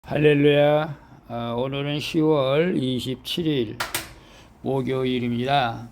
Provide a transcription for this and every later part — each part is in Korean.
할렐루야. 오늘은 10월 27일 목요일입니다.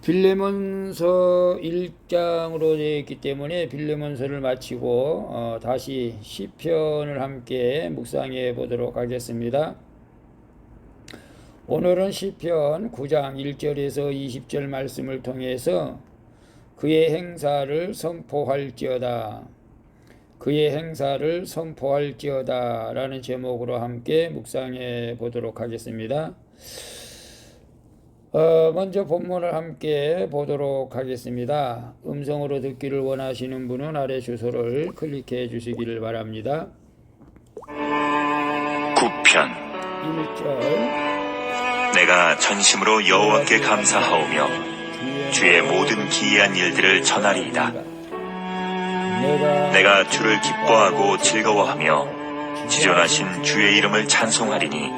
빌레몬서 1장으로 되어 있기 때문에 빌레몬서를 마치고 다시 시편을 함께 묵상해 보도록 하겠습니다. 오늘은 시편 9장 1절에서 20절 말씀을 통해서 그의 행사를 선포할지어다, 그의 행사를 선포할지어다 라는 제목으로 함께 묵상해 보도록 하겠습니다. 먼저 본문을 함께 보도록 하겠습니다. 음성으로 듣기를 원하시는 분은 아래 주소를 클릭해 주시기를 바랍니다. 9편 1절 내가 전심으로 여호와께 감사하오며 주의 모든 기이한 일들을 전하리이다. 내가 주를 기뻐하고 즐거워하며 지존하신 주의 이름을 찬송하리니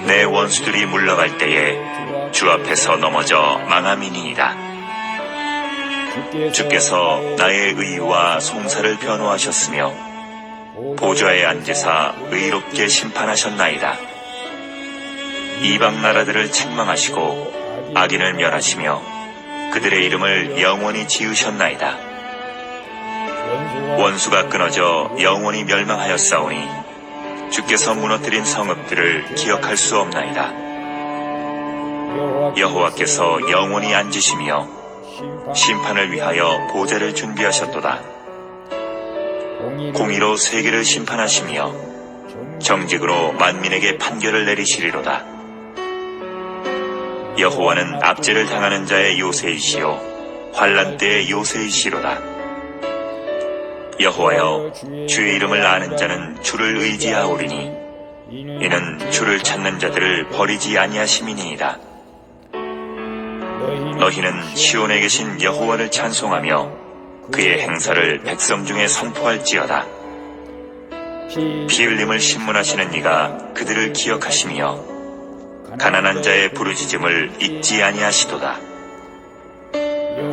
내 원수들이 물러갈 때에 주 앞에서 넘어져 망함이니이다. 주께서 나의 의와 송사를 변호하셨으며 보좌에 앉으사 의롭게 심판하셨나이다. 이방 나라들을 책망하시고 악인을 멸하시며 그들의 이름을 영원히 지으셨나이다. 원수가 끊어져 영원히 멸망하였사오니 주께서 무너뜨린 성읍들을 기억할 수 없나이다. 여호와께서 영원히 앉으시며 심판을 위하여 보좌를 준비하셨도다. 공의로 세계를 심판하시며 정직으로 만민에게 판결을 내리시리로다. 여호와는 압제를 당하는 자의 요새이시요 환난 때의 요새이시로다. 여호와여, 주의 이름을 아는 자는 주를 의지하오리니 이는 주를 찾는 자들을 버리지 아니하심이니이다. 너희는 시온에 계신 여호와를 찬송하며 그의 행사를 백성 중에 선포할지어다. 피 흘림을 신문하시는 이가 그들을 기억하시며 가난한 자의 부르짖음을 잊지 아니하시도다.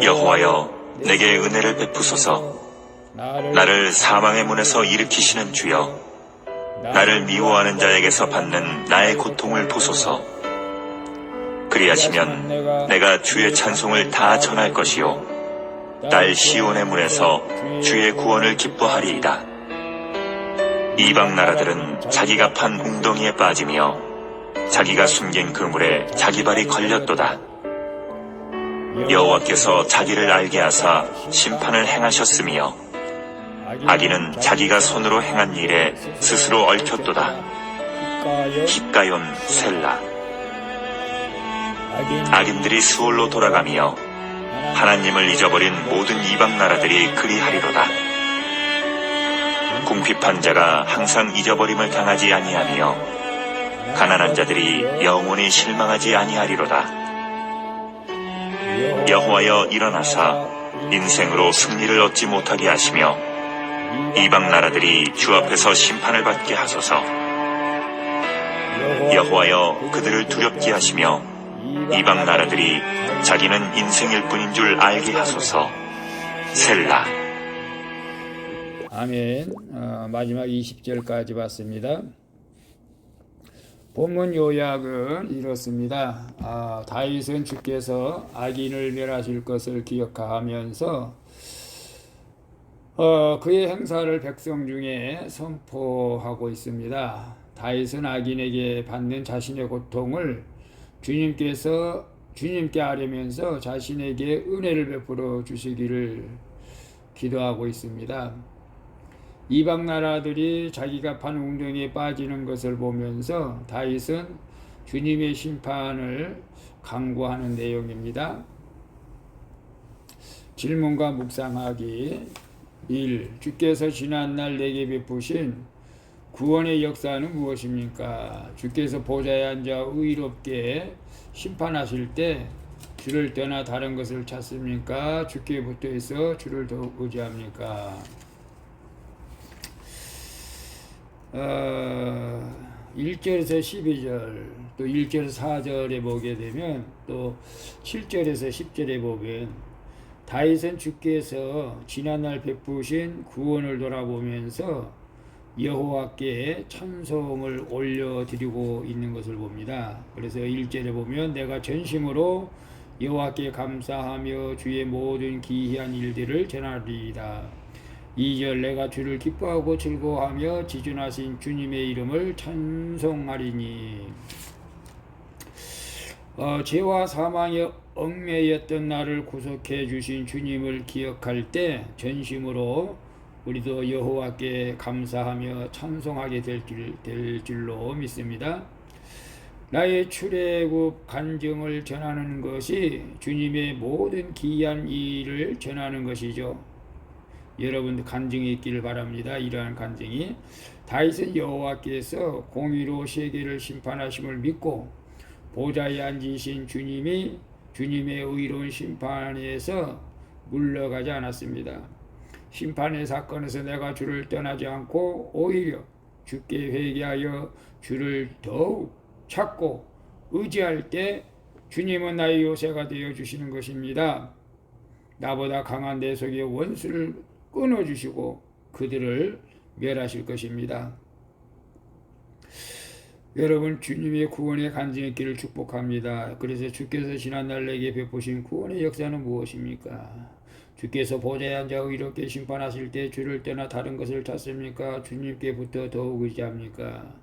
여호와여, 내게 은혜를 베푸소서. 나를 사망의 문에서 일으키시는 주여, 나를 미워하는 자에게서 받는 나의 고통을 보소서. 그리하시면 내가 주의 찬송을 다 전할 것이요 딸 시온의 문에서 주의 구원을 기뻐하리이다. 이방 나라들은 자기가 판 웅덩이에 빠지며 자기가 숨긴 그물에 자기 발이 걸렸도다. 여호와께서 자기를 알게 하사 심판을 행하셨으며 악인은 자기가 손으로 행한 일에 스스로 얽혔도다. 기가yon 셀라. 악인들이 수월로 돌아가며 하나님을 잊어버린 모든 이방 나라들이 그리하리로다. 궁핍한 자가 항상 잊어버림을 당하지 아니하며 가난한 자들이 영원히 실망하지 아니하리로다. 여호와여, 일어나사 인생으로 승리를 얻지 못하게 하시며 이방 나라들이 주 앞에서 심판을 받게 하소서. 여호와여, 그들을 두렵게 하시며 이방 나라들이 자기는 인생일 뿐인 줄 알게 하소서. 셀라. 아멘. 마지막 20절까지 봤습니다. 본문 요약은 이렇습니다. 다윗은 주께서 악인을 멸하실 것을 기억하면서 그의 행사를 백성 중에 선포하고 있습니다. 다윗은 악인에게 받는 자신의 고통을 주님께 아뢰면서 자신에게 은혜를 베풀어 주시기를 기도하고 있습니다. 이방 나라들이 자기가 판 웅덩이에 빠지는 것을 보면서 다윗은 주님의 심판을 강구하는 내용입니다. 질문과 묵상하기. 1. 주께서 지난날 내게 베푸신 구원의 역사는 무엇입니까? 주께서 보좌에 앉아 의롭게 심판하실 때 주를 떠나 다른 것을 찾습니까? 주께 붙어 있어 주를 더욱 의지합니까? 1절에서 12절, 또 1절에서 4절에 보게 되면, 또 7절에서 10절에 보면 다윗은 주께서 지난날 베푸신 구원을 돌아보면서 여호와께 찬송을 올려드리고 있는 것을 봅니다. 그래서 1절에 보면 내가 전심으로 여호와께 감사하며 주의 모든 기이한 일들을 전하리이다. 2절 내가 주를 기뻐하고 즐거워하며 지존하신 주님의 이름을 찬송하리니. 죄와 사망에 얽매였던 나를 구속해 주신 주님을 기억할 때 전심으로 우리도 여호와께 감사하며 찬송하게 될 줄로 믿습니다. 나의 출애굽 간증을 전하는 것이 주님의 모든 기이한 일을 전하는 것이죠. 여러분도 간증이 있기를 바랍니다. 이러한 간증이 다윗은 여호와께서 공의로 세계를 심판하심을 믿고 보좌에 앉으신 주님이 주님의 의로운 심판에서 물러가지 않았습니다. 심판의 사건에서 내가 주를 떠나지 않고 오히려 주께 회개하여 주를 더욱 찾고 의지할 때 주님은 나의 요새가 되어 주시는 것입니다. 나보다 강한 내 속의 원수를 끊어주시고 그들을 멸하실 것입니다. 여러분 주님의 구원의 간증했기를 축복합니다. 그래서 주께서 지난날 내게 베푸신 구원의 역사는 무엇입니까? 주께서 보좌에 앉아 의롭게 심판하실 때 주를 떠나 다른 것을 찾습니까? 주님께부터 더욱 의지합니까?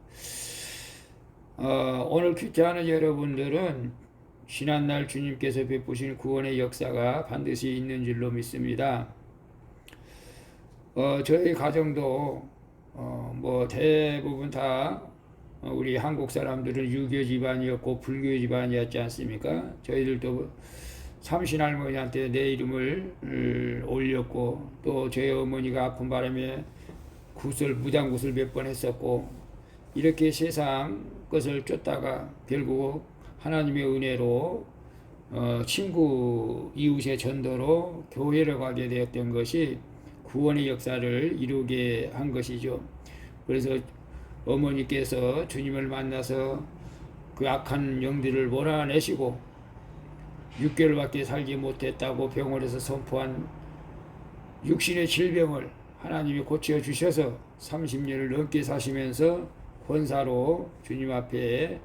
오늘 큐티하는 여러분들은 지난날 주님께서 베푸신 구원의 역사가 반드시 있는 줄로 믿습니다. 저희 가정도 대부분 다 우리 한국 사람들은 유교 집안이었고 불교 집안이었지 않습니까? 저희들도 삼신할머니한테 내 이름을 올렸고 또 저희 어머니가 아픈 바람에 무당굿을 몇 번 했었고 이렇게 세상 것을 쫓다가 결국 하나님의 은혜로 친구 이웃의 전도로 교회를 가게 되었던 것이 구원의 역사를 이루게 한 것이죠. 그래서 어머니께서 주님을 만나서 그 악한 영들을 몰아내시고 6개월밖에 살지 못했다고 병원에서 선포한 육신의 질병을 하나님이 고쳐주셔서 30년을 넘게 사시면서 권사로 주님 앞에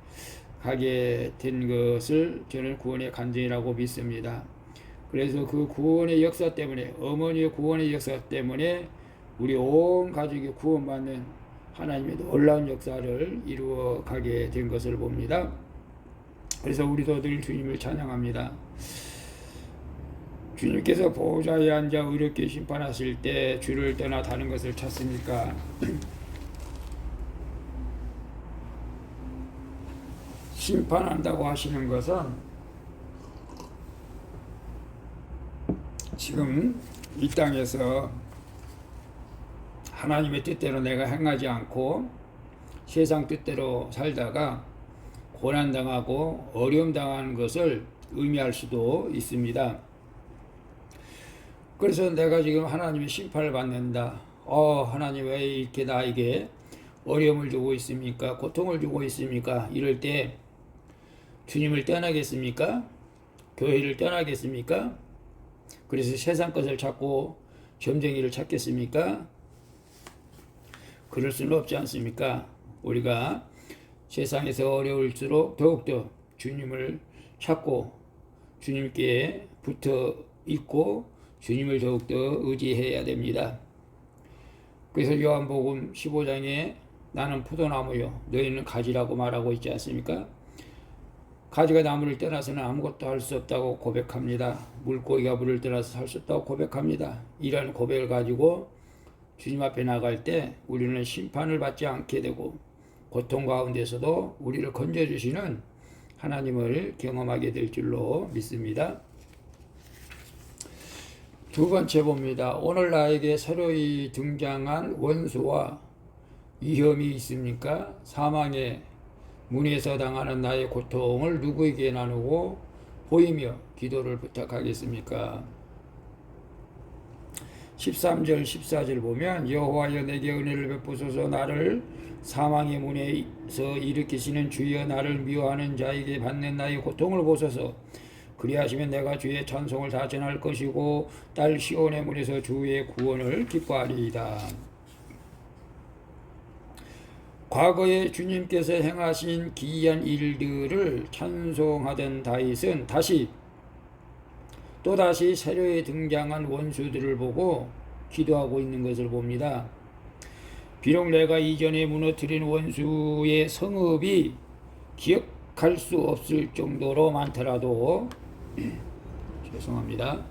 가게 된 것을 저는 구원의 간증이라고 믿습니다. 그래서 그 구원의 역사 때문에 어머니의 구원의 역사 때문에 우리 온 가족이 구원받는 하나님의 놀라운 역사를 이루어 가게 된 것을 봅니다. 그래서 우리도 늘 주님을 찬양합니다. 주님께서 보좌에 앉아 의롭게 심판하실 때 주를 떠나 다른 것을 찾습니까? 심판한다고 하시는 것은 지금 이 땅에서 하나님의 뜻대로 내가 행하지 않고 세상 뜻대로 살다가 고난당하고 어려움당하는 것을 의미할 수도 있습니다. 그래서 내가 지금 하나님의 심판을 받는다. 하나님 왜 이렇게 나에게 어려움을 주고 있습니까? 고통을 주고 있습니까? 이럴 때 주님을 떠나겠습니까? 교회를 떠나겠습니까? 그래서 세상 것을 찾고 점쟁이를 찾겠습니까? 그럴 수는 없지 않습니까? 우리가 세상에서 어려울수록 더욱더 주님을 찾고 주님께 붙어 있고 주님을 더욱더 의지해야 됩니다. 그래서 요한복음 15장에 나는 포도나무요 너희는 가지라고 말하고 있지 않습니까? 가지가 나무를 떠나서는 아무것도 할 수 없다고 고백합니다. 물고기가 물을 떠나서 살 수 없다고 고백합니다. 이런 고백을 가지고 주님 앞에 나갈 때 우리는 심판을 받지 않게 되고 고통 가운데서도 우리를 건져주시는 하나님을 경험하게 될 줄로 믿습니다. 두 번째 봅니다. 오늘 나에게 새로이 등장한 원수와 위험이 있습니까? 사망의 문에서 당하는 나의 고통을 누구에게 나누고 보이며 기도를 부탁하겠습니까? 13절 14절 보면 여호와여 내게 은혜를 베푸소서 나를 사망의 문에서 일으키시는 주여 나를 미워하는 자에게 받는 나의 고통을 보소서 그리하시면 내가 주의 찬송을 다 전할 것이고 딸 시온의 문에서 주의 구원을 기뻐하리이다. 과거에 주님께서 행하신 기이한 일들을 찬송하던 다윗은 또다시 새로이 등장한 원수들을 보고 기도하고 있는 것을 봅니다. 비록 내가 이전에 무너뜨린 원수의 성읍이 기억할 수 없을 정도로 많더라도 죄송합니다.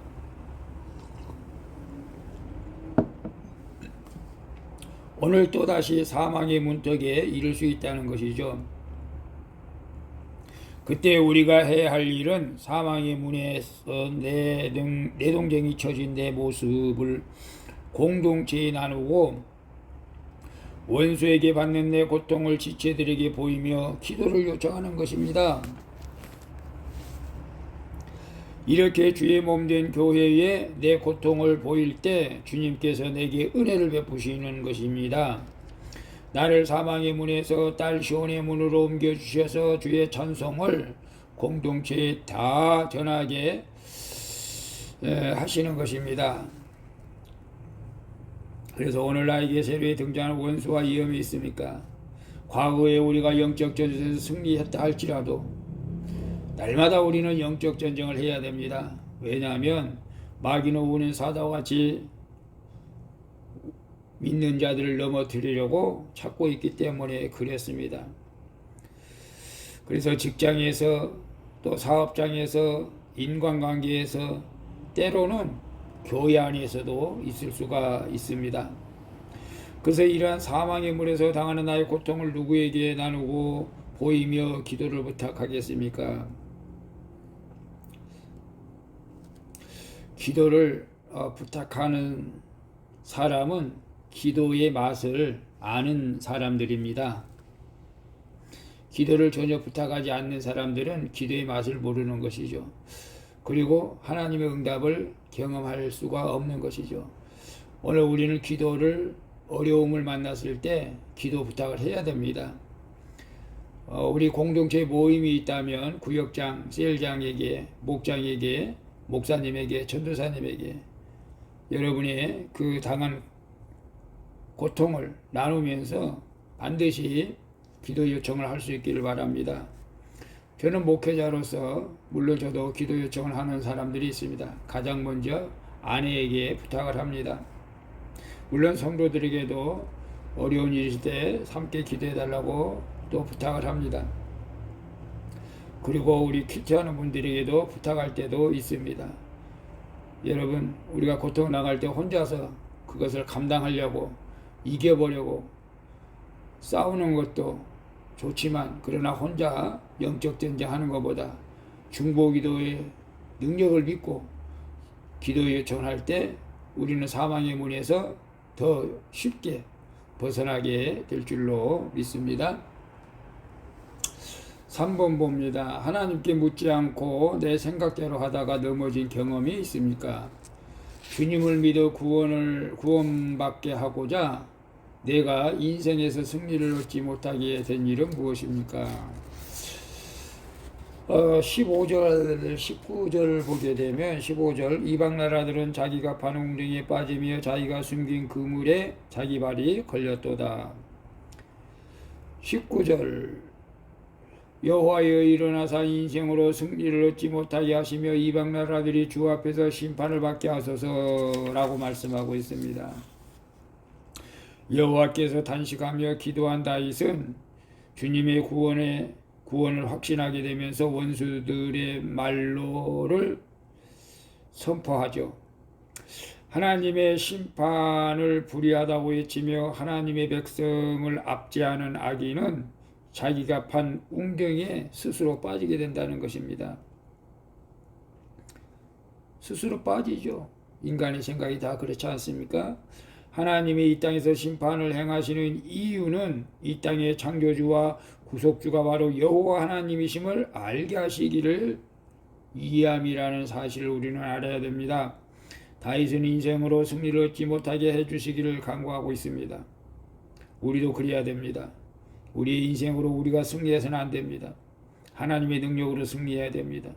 오늘 또다시 사망의 문턱에 이를 수 있다는 것이죠. 그때 우리가 해야 할 일은 사망의 문에서 내동댕이 쳐진 내 모습을 공동체에 나누고 원수에게 받는 내 고통을 지체들에게 보이며 기도를 요청하는 것입니다. 이렇게 주의 몸된 교회에 내 고통을 보일 때 주님께서 내게 은혜를 베푸시는 것입니다. 나를 사망의 문에서 딸 시온의 문으로 옮겨주셔서 주의 찬송을 공동체에 다 전하게 하시는 것입니다. 그래서 오늘 나에게 새로이 등장하는 원수와 위험이 있습니까? 과거에 우리가 영적 전쟁에서 승리했다 할지라도 날마다 우리는 영적 전쟁을 해야 됩니다. 왜냐하면 마귀는 우는 사자와 같이 믿는 자들을 넘어뜨리려고 찾고 있기 때문에 그랬습니다. 그래서 직장에서 또 사업장에서 인간관계에서 때로는 교회 안에서도 있을 수가 있습니다. 그래서 이러한 사망의 문에서 당하는 나의 고통을 누구에게 나누고 보이며 기도를 부탁하겠습니까? 기도를 부탁하는 사람은 기도의 맛을 아는 사람들입니다. 기도를 전혀 부탁하지 않는 사람들은 기도의 맛을 모르는 것이죠. 그리고 하나님의 응답을 경험할 수가 없는 것이죠. 오늘 우리는 기도를 어려움을 만났을 때 기도 부탁을 해야 됩니다. 우리 공동체 모임이 있다면 구역장, 셀장에게, 목장에게, 목사님에게, 전도사님에게 여러분의 그 당한 고통을 나누면서 반드시 기도 요청을 할 수 있기를 바랍니다. 저는 목회자로서 물론 저도 기도 요청을 하는 사람들이 있습니다. 가장 먼저 아내에게 부탁을 합니다. 물론 성도들에게도 어려운 일일 때 함께 기도해 달라고 또 부탁을 합니다. 그리고 우리 퀴트하는 분들에게도 부탁할 때도 있습니다. 여러분, 우리가 고통 나갈 때 혼자서 그것을 감당하려고 이겨보려고 싸우는 것도 좋지만 그러나 혼자 영적 전쟁하는 것보다 중보기도의 능력을 믿고 기도 요청할 때 우리는 사망의 문에서 더 쉽게 벗어나게 될 줄로 믿습니다. 3번 봅니다. 하나님께 묻지 않고 내 생각대로 하다가 넘어진 경험이 있습니까? 주님을 믿어 구원받게 하고자 내가 인생에서 승리를 얻지 못하게 된 일은 무엇입니까? 15절, 19절 보게 되면 15절 이방 나라들은 자기가 파는 웅덩이에 빠지며 자기가 숨긴 그물에 자기 발이 걸렸도다. 19절 여호와여 일어나사 인생으로 승리를 얻지 못하게 하시며 이방 나라들이 주 앞에서 심판을 받게 하소서라고 말씀하고 있습니다. 여호와께서 단식하며 기도한 다윗은 주님의 구원을 확신하게 되면서 원수들의 말로를 선포하죠. 하나님의 심판을 불의하다고 외치며 하나님의 백성을 압제하는 악인은 자기가 판 웅덩이에 스스로 빠지게 된다는 것입니다. 스스로 빠지죠. 인간의 생각이 다 그렇지 않습니까? 하나님이 이 땅에서 심판을 행하시는 이유는 이 땅의 창조주와 구속주가 바로 여호와 하나님이심을 알게 하시기를 위함이라는 사실을 우리는 알아야 됩니다. 다윗은 인생으로 승리를 얻지 못하게 해주시기를 간구하고 있습니다. 우리도 그래야 됩니다. 우리의 인생으로 우리가 승리해서는 안 됩니다. 하나님의 능력으로 승리해야 됩니다.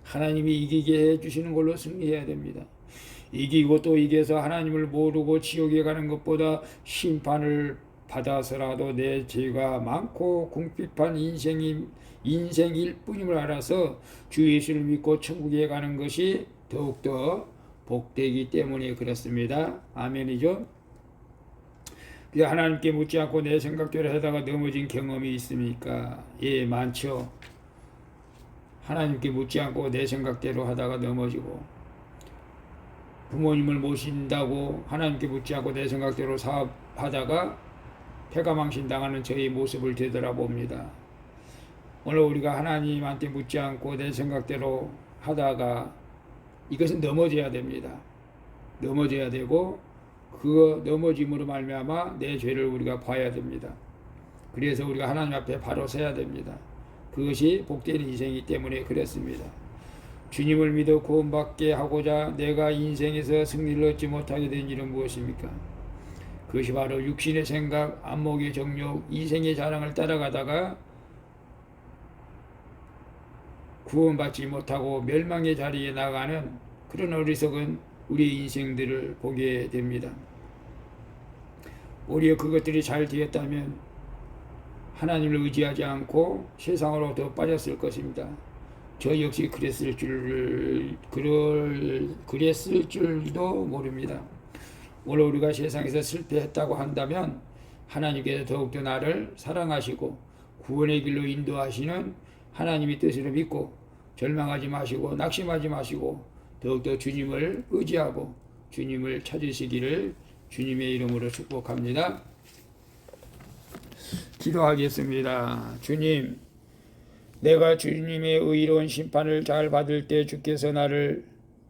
하나님이 이기게 해주시는 걸로 승리해야 됩니다. 이기고 또 이겨서 하나님을 모르고 지옥에 가는 것보다 심판을 받아서라도 내 죄가 많고 궁핍한 인생일 뿐임을 알아서 주 예수를 믿고 천국에 가는 것이 더욱더 복되기 때문에 그렇습니다. 아멘이죠. 하나님께 묻지 않고 내 생각대로 하다가 넘어진 경험이 있습니까? 예, 많죠. 하나님께 묻지 않고 내 생각대로 하다가 넘어지고, 부모님을 모신다고 하나님께 묻지 않고 내 생각대로 사업하다가 패가망신당하는 저의 모습을 되돌아봅니다. 오늘 우리가 하나님한테 묻지 않고 내 생각대로 하다가 이것은 넘어져야 됩니다. 넘어져야 되고, 그 넘어짐으로 말미암아 내 죄를 우리가 봐야 됩니다. 그래서 우리가 하나님 앞에 바로 서야 됩니다. 그것이 복된 인생이기 때문에 그렇습니다. 주님을 믿어 구원받게 하고자 내가 인생에서 승리를 얻지 못하게 된 일은 무엇입니까? 그것이 바로 육신의 생각, 안목의 정욕, 이생의 자랑을 따라가다가 구원받지 못하고 멸망의 자리에 나가는 그런 어리석은 우리의 인생들을 보게 됩니다. 오히려 그것들이 잘 되었다면 하나님을 의지하지 않고 세상으로 더 빠졌을 것입니다. 저 역시 그랬을 줄도 모릅니다. 오늘 우리가 세상에서 실패했다고 한다면 하나님께서 더욱더 나를 사랑하시고 구원의 길로 인도하시는 하나님의 뜻을 믿고 절망하지 마시고 낙심하지 마시고 더욱더 주님을 의지하고 주님을 찾으시기를 주님의 이름으로 축복합니다. 기도하겠습니다. 주님, 내가 주님의 의로운 심판을 잘 받을 때 주께서 나를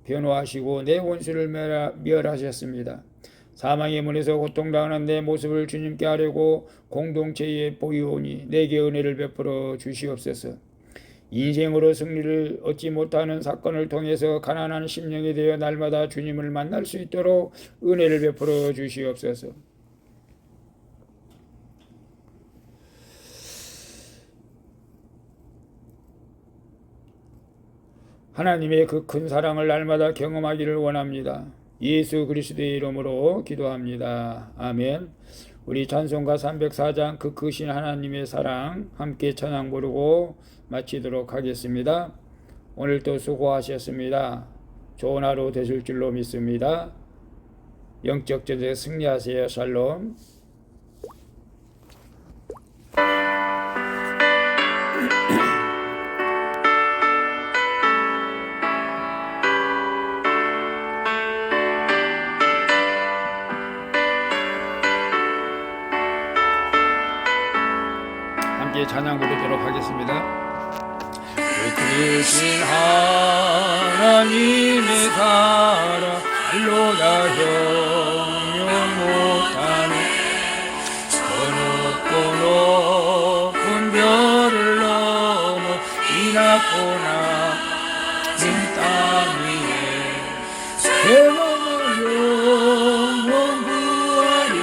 변호하시고 내 원수를 멸하셨습니다. 사망의 문에서 고통당하는 내 모습을 주님께 하려고 공동체에 보이오니 내게 은혜를 베풀어 주시옵소서. 인생으로 승리를 얻지 못하는 사건을 통해서 가난한 심령이 되어 날마다 주님을 만날 수 있도록 은혜를 베풀어 주시옵소서. 하나님의 그 큰 사랑을 날마다 경험하기를 원합니다. 예수 그리스도의 이름으로 기도합니다. 아멘. 우리 찬송가 304장 그 크신 하나님의 사랑 함께 찬양 부르고 마치도록 하겠습니다. 오늘도 수고하셨습니다. 좋은 하루 되실 줄로 믿습니다. 영적 전쟁 승리하세요. 샬롬. 함께 찬양 부르도록 하겠습니다. 크신 하나님의 사랑 알로다 형용 못하는 저 높고 높은 별을 넘어 이 낮고 낮은 땅 위에 세상을 영원 구하여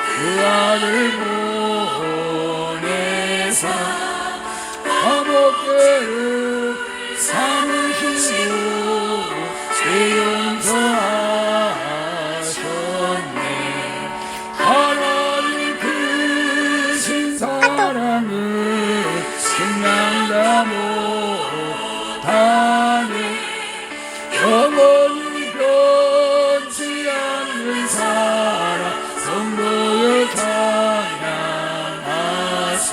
그 아들 보내사 화목제를 삼으시고 죄 용서하셨네. 하나님 크신 사랑을 증명다 못하네. 영원히 변치 않는 사랑 성도여 찬양하세.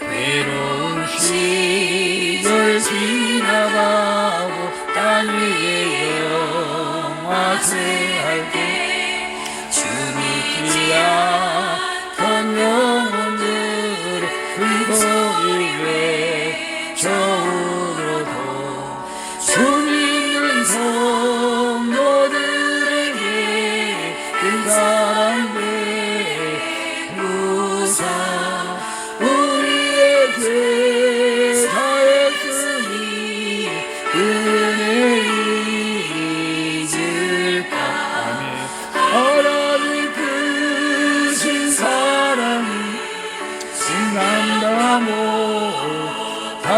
외로운 시절 지나가고 땅 위에 영화세할 때 주 믿지 않던 영혼들을 근거리에 저우러도 주 믿는 성도들에게 그 사랑의 무상 우리에게 다했으니 은혜 잊을까. 아멘. 하나님 크신 사랑이 생각나 못하네.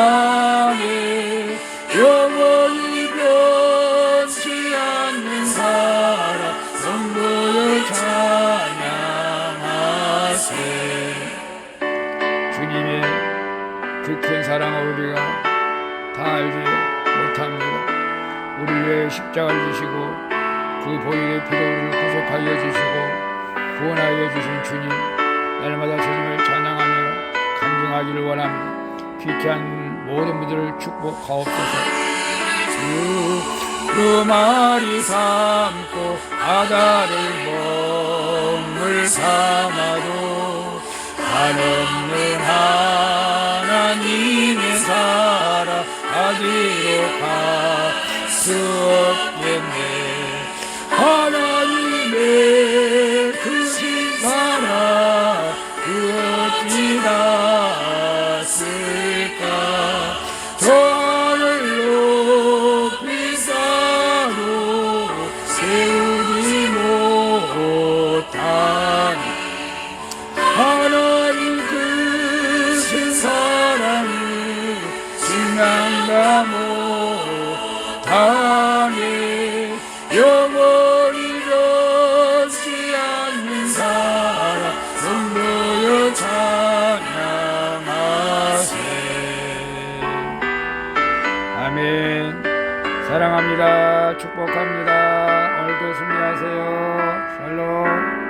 사랑을 우리가 다 알지 못합니다. 우리 위해 십자가를 지시고 그 보혈의 피로 우리를 구속하여 주시고 구원하여 주신 주님, 날마다 주님을 찬양하며 간증하기를 원합니다. 귀한 모든 분들을 축복하옵소서. 두루마리 삼고 바다를 먹물 삼아도 한없는 하나님의 사랑 어디로 갈 수 없겠네. 하나님의 크신 사랑 그 어찌 닿았을까. 저 하늘 높이 쌓아도 세우지 못한 하나님 크신 사랑을 증명다 못하네. 영원히 변치 않는 사랑 성도여 찬양하세. 아멘. 사랑합니다. 축복합니다. 오늘도 승리하세요. 샬롬.